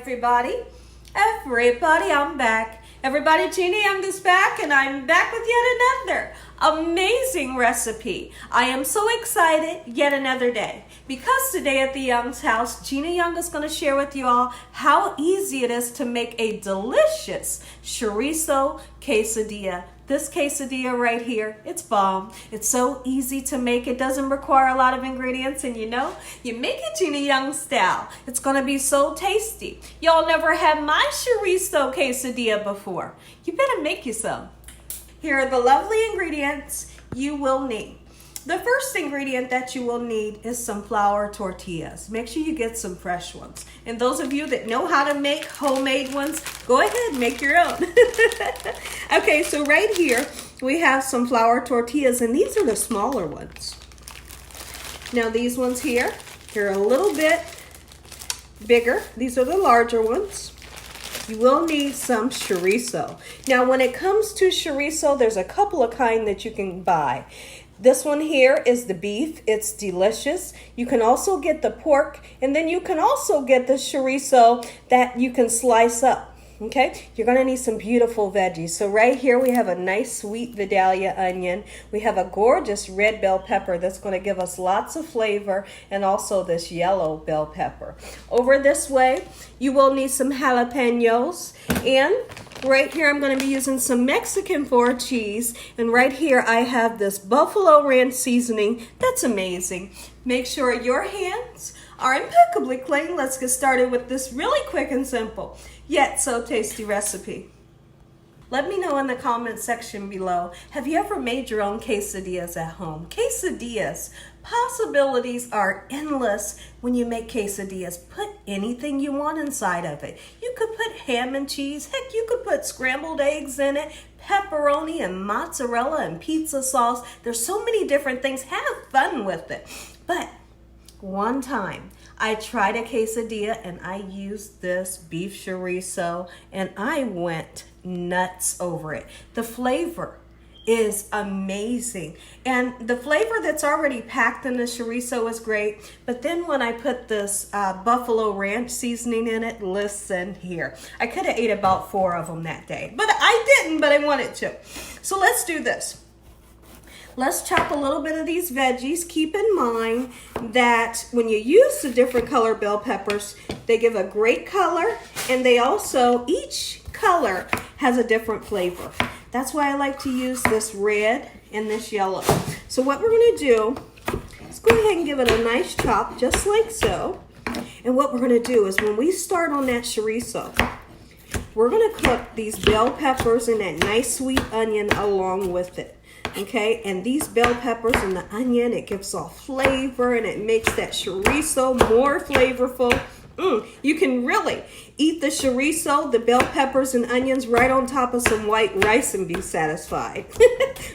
everybody. I'm back. Everybody, Gina Young is back, and I'm back with yet another amazing recipe. I am so excited, yet another day, because today at the Young's house, Gina Young is going to share with you all how easy it is to make a delicious chorizo quesadilla. This quesadilla right here, it's bomb. It's so easy to make. It doesn't require a lot of ingredients, and you make it Gina Young style. It's gonna be so tasty. Y'all never had my chorizo quesadilla before. You better make you some. Here are the lovely ingredients you will need. The first ingredient that you will need is some flour tortillas. Make sure you get some fresh ones. And those of you that know how to make homemade ones, go ahead, make your own. Okay, so right here, we have some flour tortillas, and these are the smaller ones. Now these ones here, they're a little bit bigger. These are the larger ones. You will need some chorizo. Now when it comes to chorizo, there's a couple of kinds that you can buy. This one here is the beef. It's delicious. You can also get the pork, and then you can also get the chorizo that you can slice up. Okay, you're going to need some beautiful veggies. So right here we have a nice sweet Vidalia onion. We have a gorgeous red bell pepper that's going to give us lots of flavor, and also this yellow bell pepper. Over this way, you will need some jalapenos, and right here I'm going to be using some Mexican four cheese, and right here I have this buffalo ranch seasoning. That's amazing. Make sure your hands are impeccably clean. Let's get started with this really quick and simple, yet so tasty recipe. Let me know in the comment section below, have you ever made your own quesadillas at home? Quesadillas, possibilities are endless when you make quesadillas. Put anything you want inside of it. You could put ham and cheese. Heck, you could put scrambled eggs in it, pepperoni and mozzarella and pizza sauce. There's so many different things. Have fun with it. But one time, I tried a quesadilla and I used this beef chorizo and I went nuts over it. The flavor is amazing, and the flavor that's already packed in the chorizo is great, but then when I put this buffalo ranch seasoning in it, listen here, I could have ate about 4 of them that day, but I didn't, but I wanted to. So let's do this. Let's chop a little bit of these veggies. Keep in mind that when you use the different color bell peppers, they give a great color, and they also, each color has a different flavor. That's why I like to use this red and this yellow. So what we're gonna do is go ahead and give it a nice chop, just like so. And what we're gonna do is when we start on that chorizo, we're gonna cook these bell peppers and that nice sweet onion along with it. Okay, and these bell peppers and the onion, it gives off flavor and it makes that chorizo more flavorful. You can really eat the chorizo, the bell peppers and onions right on top of some white rice and be satisfied.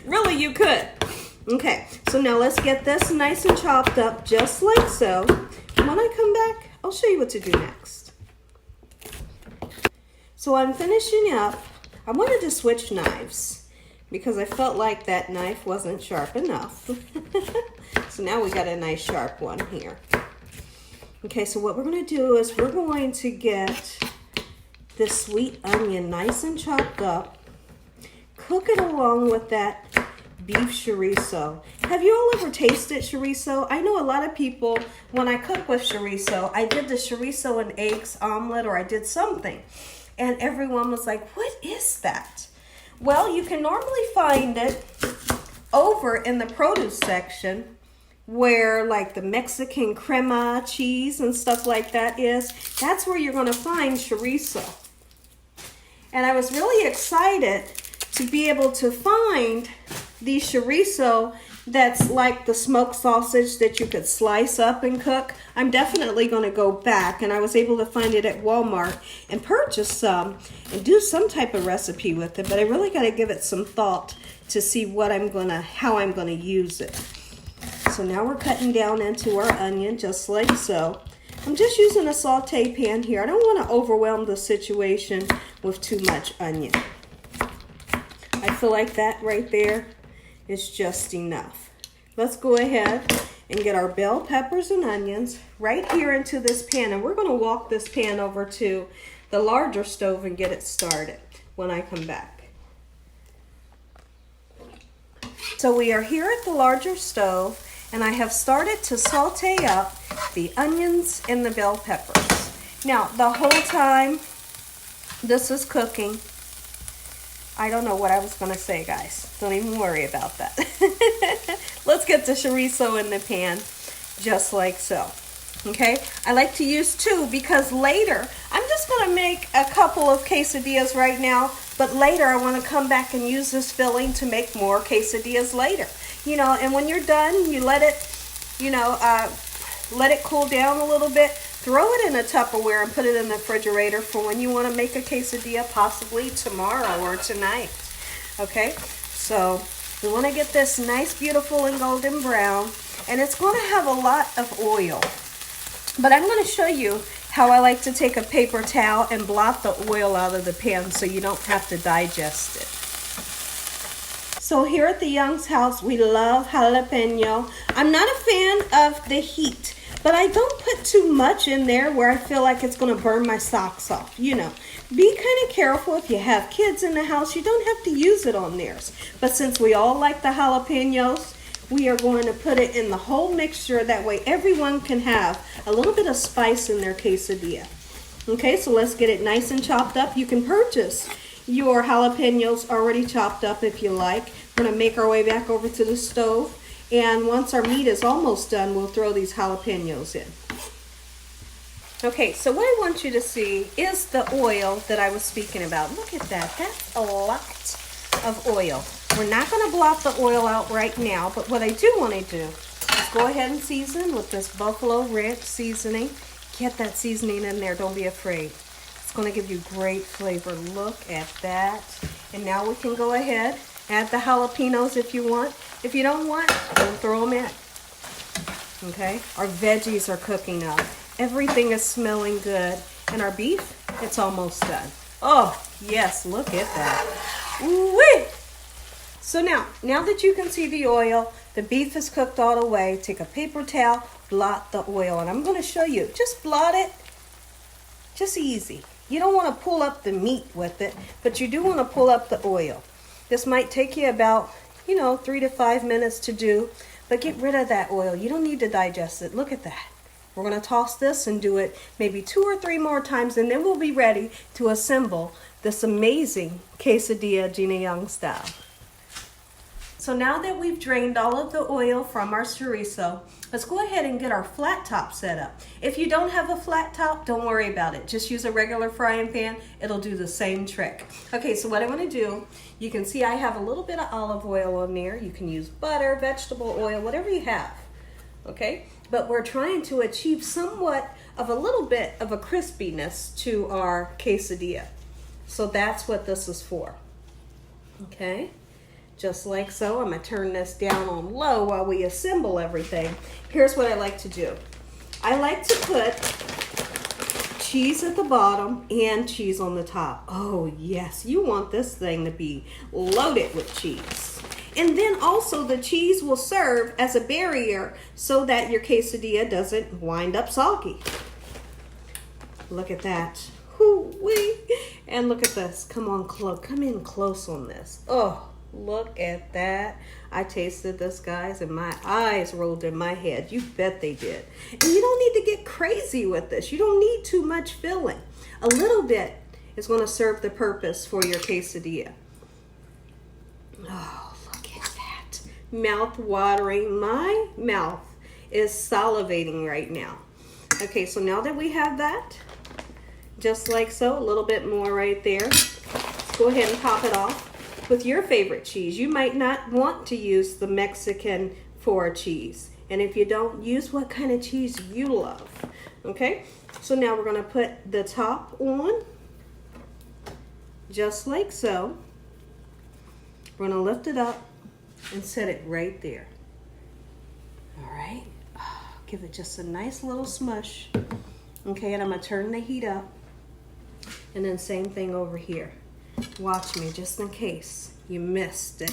Really, you could. Okay, so now let's get this nice and chopped up just like so. When I come back, I'll show you what to do next. So I'm finishing up. I wanted to switch knives because I felt like that knife wasn't sharp enough. So now we got a nice sharp one here. Okay, so what we're gonna do is we're going to get this sweet onion nice and chopped up, cook it along with that beef chorizo. Have you all ever tasted chorizo? I know a lot of people, when I cook with chorizo, I did the chorizo and eggs omelet, or I did something, and everyone was like, what is that? Well, you can normally find it over in the produce section where like the Mexican crema cheese and stuff like that is. That's where you're going to find chorizo. And I was really excited to be able to find the chorizo that's like the smoked sausage that you could slice up and cook. I'm definitely going to go back, and I was able to find it at Walmart and purchase some and do some type of recipe with it, but I really got to give it some thought to see how I'm going to use it. So now we're cutting down into our onion just like so. I'm just using a saute pan here. I don't want to overwhelm the situation with too much onion. I feel like that right there is just enough. Let's go ahead and get our bell peppers and onions right here into this pan. And we're going to walk this pan over to the larger stove and get it started when I come back. So we are here at the larger stove, and I have started to saute up the onions and the bell peppers. Now, the whole time this is cooking, I don't know what I was going to say, guys. Don't even worry about that. Let's get the chorizo in the pan, just like so. Okay, I like to use two because later, I'm just going to make a couple of quesadillas right now, but later I want to come back and use this filling to make more quesadillas later. You know, and when you're done, you let it, you know, let it cool down a little bit. Throw it in a Tupperware and put it in the refrigerator for when you want to make a quesadilla, possibly tomorrow or tonight. Okay, so we want to get this nice, beautiful, and golden brown, and it's going to have a lot of oil. But I'm going to show you how I like to take a paper towel and blot the oil out of the pan so you don't have to digest it. So here at the Young's house, we love jalapeno. I'm not a fan of the heat, but I don't put too much in there where I feel like it's going to burn my socks off. You know, be kind of careful if you have kids in the house. You don't have to use it on theirs. But since we all like the jalapenos, we are going to put it in the whole mixture. That way everyone can have a little bit of spice in their quesadilla. Okay, so let's get it nice and chopped up. You can purchase your jalapenos already chopped up if you like. We're going to make our way back over to the stove. And once our meat is almost done, we'll throw these jalapenos in. Okay, so what I want you to see is the oil that I was speaking about. Look at that. That's a lot of oil. We're not going to blot the oil out right now, but what I do want to do is go ahead and season with this buffalo ranch seasoning. Get that seasoning in there. Don't be afraid. It's going to give you great flavor. Look at that. And now we can go ahead, add the jalapenos if you want. If you don't want, don't throw them in. Okay? Our veggies are cooking up. Everything is smelling good. And our beef, it's almost done. Oh, yes, look at that. Ooh-wee! So now that you can see the oil, the beef is cooked all the way, take a paper towel, blot the oil. And I'm going to show you. Just blot it. Just easy. You don't want to pull up the meat with it, but you do want to pull up the oil. This might take you about, 3 to 5 minutes to do, but get rid of that oil. You don't need to digest it. Look at that. We're going to toss this and do it maybe 2 or 3 more times, and then we'll be ready to assemble this amazing quesadilla Gina Young style. So now that we've drained all of the oil from our chorizo, let's go ahead and get our flat top set up. If you don't have a flat top, don't worry about it. Just use a regular frying pan. It'll do the same trick. Okay, so what I want to do, you can see I have a little bit of olive oil on there. You can use butter, vegetable oil, whatever you have. Okay, but we're trying to achieve somewhat of a little bit of a crispiness to our quesadilla. So that's what this is for. Okay. Just like so. I'm going to turn this down on low while we assemble everything. Here's what I like to do. I like to put cheese at the bottom and cheese on the top. Oh yes, you want this thing to be loaded with cheese. And then also the cheese will serve as a barrier so that your quesadilla doesn't wind up soggy. Look at that. Hoo-wee. And look at this. Come on close. Come in close on this. Oh. Look at that. I tasted this, guys, and my eyes rolled in my head. You bet they did. And you don't need to get crazy with this. You don't need too much filling. A little bit is going to serve the purpose for your quesadilla. Oh, look at that. Mouth watering. My mouth is salivating right now. Okay, so now that we have that, just like so, a little bit more right there. Let's go ahead and top it off with your favorite cheese. You might not want to use the Mexican four cheese. And if you don't, use what kind of cheese you love. Okay, so now we're going to put the top on, just like so. We're going to lift it up and set it right there. All right, give it just a nice little smush. Okay, and I'm going to turn the heat up. And then same thing over here. Watch me just in case you missed it.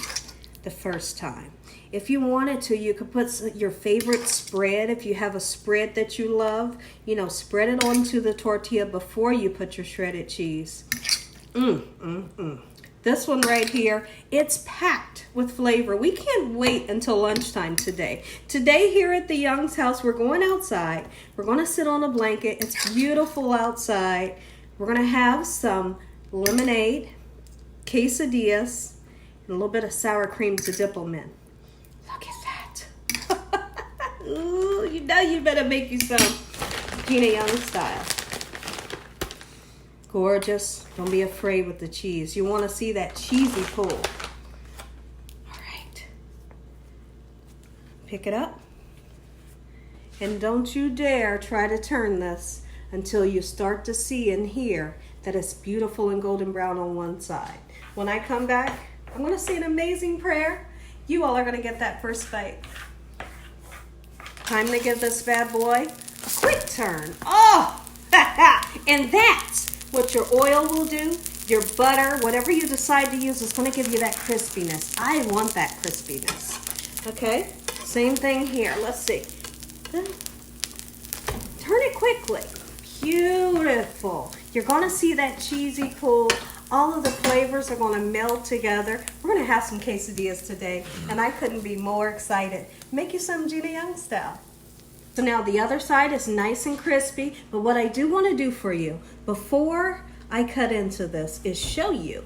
the first time. If you wanted to, you could put your favorite spread. If you have a spread that you love, you know, spread it onto the tortilla before you put your shredded cheese. This one right here, it's packed with flavor. We can't wait until lunchtime today. Today here at the Young's house, we're going outside. We're going to sit on a blanket. It's beautiful outside. We're going to have some lemonade, quesadillas, and a little bit of sour cream to dip them in. Look at that. Ooh, you know you better make you some Gina Young style. Gorgeous. Don't be afraid with the cheese. You want to see that cheesy pull. All right. Pick it up. And don't you dare try to turn this until you start to see and hear that it's beautiful and golden brown on one side. When I come back, I'm going to say an amazing prayer. You all are going to get that first bite. Time to give this bad boy a quick turn. Oh! And that's what your oil will do, your butter, whatever you decide to use is going to give you that crispiness. I want that crispiness. Okay, same thing here. Let's see. Turn it quickly. Beautiful. You're going to see that cheesy pull. All of the flavors are going to meld together. We're going to have some quesadillas today, and I couldn't be more excited. Make you some Gina Young style. So now the other side is nice and crispy, but what I do want to do for you before I cut into this is show you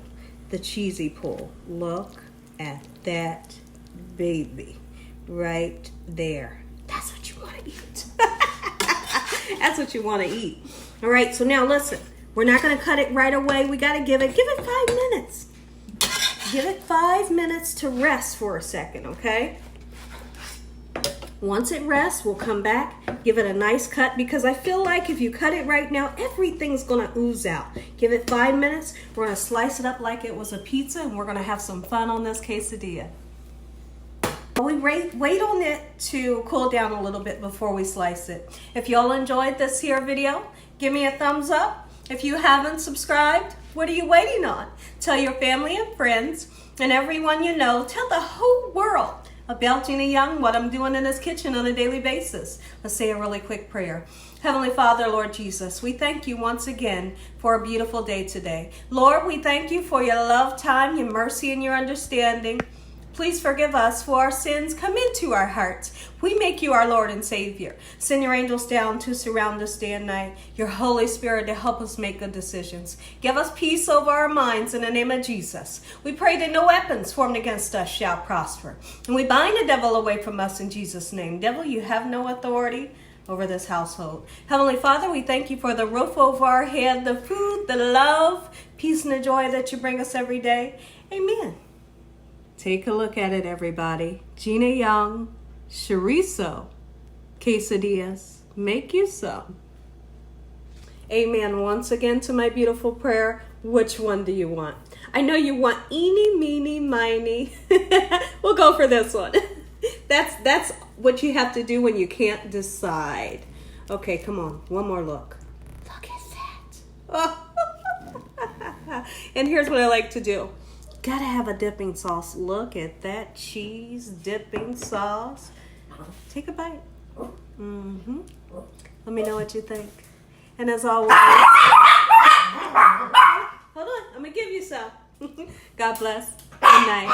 the cheesy pull. Look at that baby right there. That's what you want to eat. That's what you want to eat. All right, so now listen, we're not going to cut it right away. We got to give it 5 minutes. Give it 5 minutes to rest for a second, okay? Once it rests, we'll come back, give it a nice cut, because I feel like if you cut it right now, everything's going to ooze out. Give it 5 minutes. We're going to slice it up like it was a pizza, and we're going to have some fun on this quesadilla. We wait on it to cool down a little bit before we slice it. If y'all enjoyed this here video, give me a thumbs up. If you haven't subscribed, what are you waiting on? Tell your family and friends and everyone you know. Tell the whole world about Gina Young, what I'm doing in this kitchen on a daily basis. Let's say a really quick prayer. Heavenly Father, Lord Jesus, we thank you once again for a beautiful day today. Lord, we thank you for your love, time, your mercy, and your understanding. Please forgive us for our sins. Come into our hearts. We make you our Lord and Savior. Send your angels down to surround us day and night. Your Holy Spirit to help us make good decisions. Give us peace over our minds in the name of Jesus. We pray that no weapons formed against us shall prosper. And we bind the devil away from us in Jesus' name. Devil, you have no authority over this household. Heavenly Father, we thank you for the roof over our head, the food, the love, peace, and the joy that you bring us every day. Amen. Take a look at it, everybody. Gina Young, Chorizo Quesadillas. Make you some. Amen. Once again to my beautiful prayer. Which one do you want? I know you want eeny, meeny, miny. We'll go for this one. That's what you have to do when you can't decide. Okay, come on. One more look. Look at that. And here's what I like to do. Gotta have a dipping sauce. Look at that cheese dipping sauce. Take a bite. Let me know what you think. And as always, hold on, I'm gonna give you some. God bless. Good night.